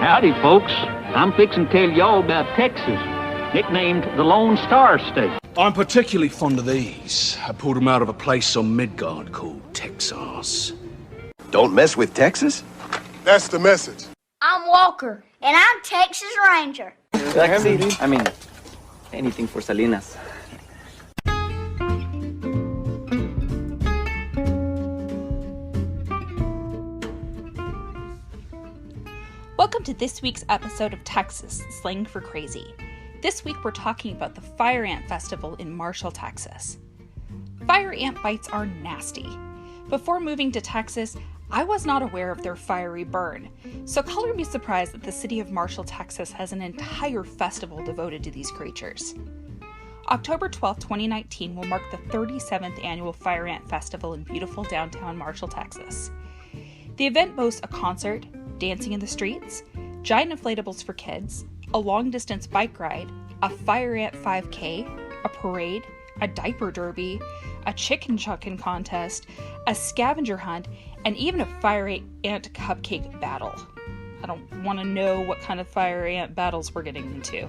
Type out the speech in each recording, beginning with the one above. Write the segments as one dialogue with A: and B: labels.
A: Howdy, folks. I'm fixing to tell y'all about Texas, nicknamed the Lone Star State.
B: I'm particularly fond of these. I pulled them out of a place on Midgard called Texas.
C: Don't mess with Texas?
D: That's the message.
E: I'm Walker, and I'm Texas Ranger.
F: Taxi. I mean, anything for Salinas.
G: Welcome to this week's episode of Texas, Slang for Crazy. This week we're talking about the Fire Ant Festival in Marshall, Texas. Fire ant bites are nasty. Before moving to Texas, I was not aware of their fiery burn, so color me surprised that the city of Marshall, Texas has an entire festival devoted to these creatures. October 12, 2019 will mark the 37th annual Fire Ant Festival in beautiful downtown Marshall, Texas. The event boasts a concert, dancing in the streets, giant inflatables for kids, a long-distance bike ride, a Fire Ant 5K, a parade, a diaper derby, a chicken chucking contest, a scavenger hunt, and even a Fire Ant cupcake battle. I don't want to know what kind of Fire Ant battles we're getting into.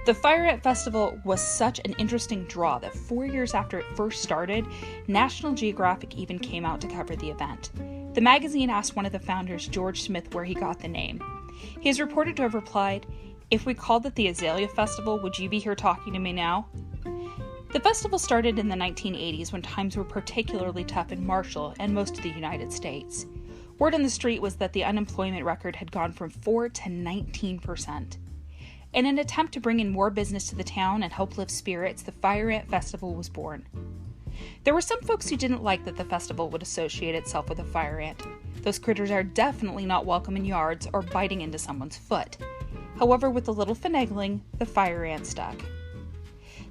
G: The Fire Ant Festival was such an interesting draw that 4 years after it first started, National Geographic even came out to cover the event. The magazine asked one of the founders, George Smith, where he got the name. He is reported to have replied, "If we called it the Azalea Festival, would you be here talking to me now?" The festival started in the 1980s when times were particularly tough in Marshall and most of the United States. Word on the street was that the unemployment record had gone from 4 to 19%. In an attempt to bring in more business to the town and help lift spirits, the Fire Ant Festival was born. There were some folks who didn't like that the festival would associate itself with a fire ant. Those critters are definitely not welcome in yards or biting into someone's foot. However, with a little finagling, the fire ant stuck.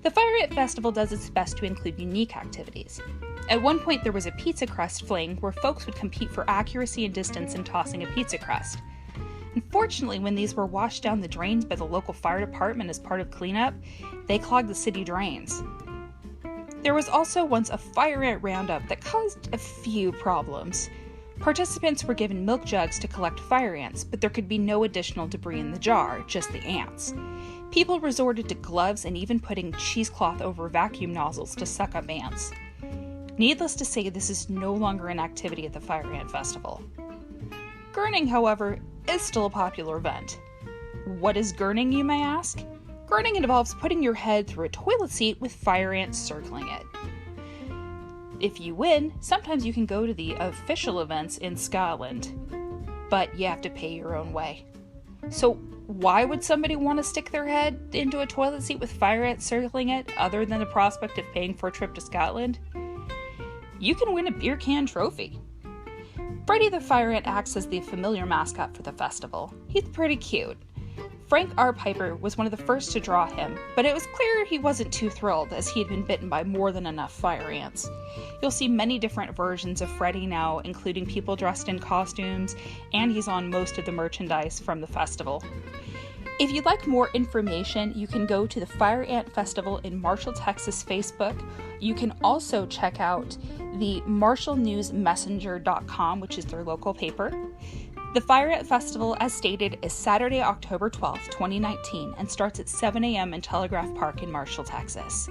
G: The Fire Ant Festival does its best to include unique activities. At one point, there was a pizza crust fling where folks would compete for accuracy and distance in tossing a pizza crust. Unfortunately, when these were washed down the drains by the local fire department as part of cleanup, they clogged the city drains. There was also once a fire ant roundup that caused a few problems. Participants were given milk jugs to collect fire ants, but there could be no additional debris in the jar, just the ants. People resorted to gloves and even putting cheesecloth over vacuum nozzles to suck up ants. Needless to say, this is no longer an activity at the Fire Ant Festival. Gurning, however, is still a popular event. What is gurning, you may ask? Gurning involves putting your head through a toilet seat with fire ants circling it. If you win, sometimes you can go to the official events in Scotland, but you have to pay your own way. So why would somebody want to stick their head into a toilet seat with fire ants circling it, other than the prospect of paying for a trip to Scotland? You can win a beer can trophy. Freddy the Fire Ant acts as the familiar mascot for the festival. He's pretty cute. Frank R. Piper was one of the first to draw him, but it was clear he wasn't too thrilled as he had been bitten by more than enough fire ants. You'll see many different versions of Freddy now, including people dressed in costumes, and he's on most of the merchandise from the festival. If you'd like more information, you can go to the Fire Ant Festival in Marshall, Texas Facebook. You can also check out the marshallnewsmessenger.com, which is their local paper. The Fire Ant Festival, as stated, is Saturday, October 12th, 2019, and starts at 7 a.m. in Telegraph Park in Marshall, Texas.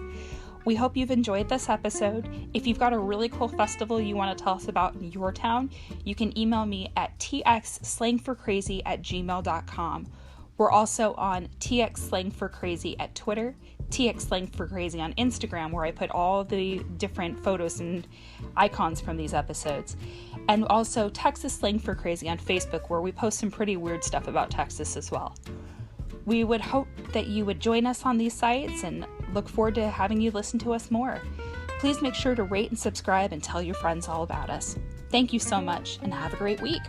G: We hope you've enjoyed this episode. If you've got a really cool festival you want to tell us about in your town, you can email me at txslangforcrazy@gmail.com. We're also on txslangforcrazy at Twitter, txslangforcrazy on Instagram, where I put all the different photos and icons from these episodes, and also Texas Slang for Crazy on Facebook, where we post some pretty weird stuff about Texas as well. We would hope that you would join us on these sites and look forward to having you listen to us more. Please make sure to rate and subscribe and tell your friends all about us. Thank you so much, and have a great week.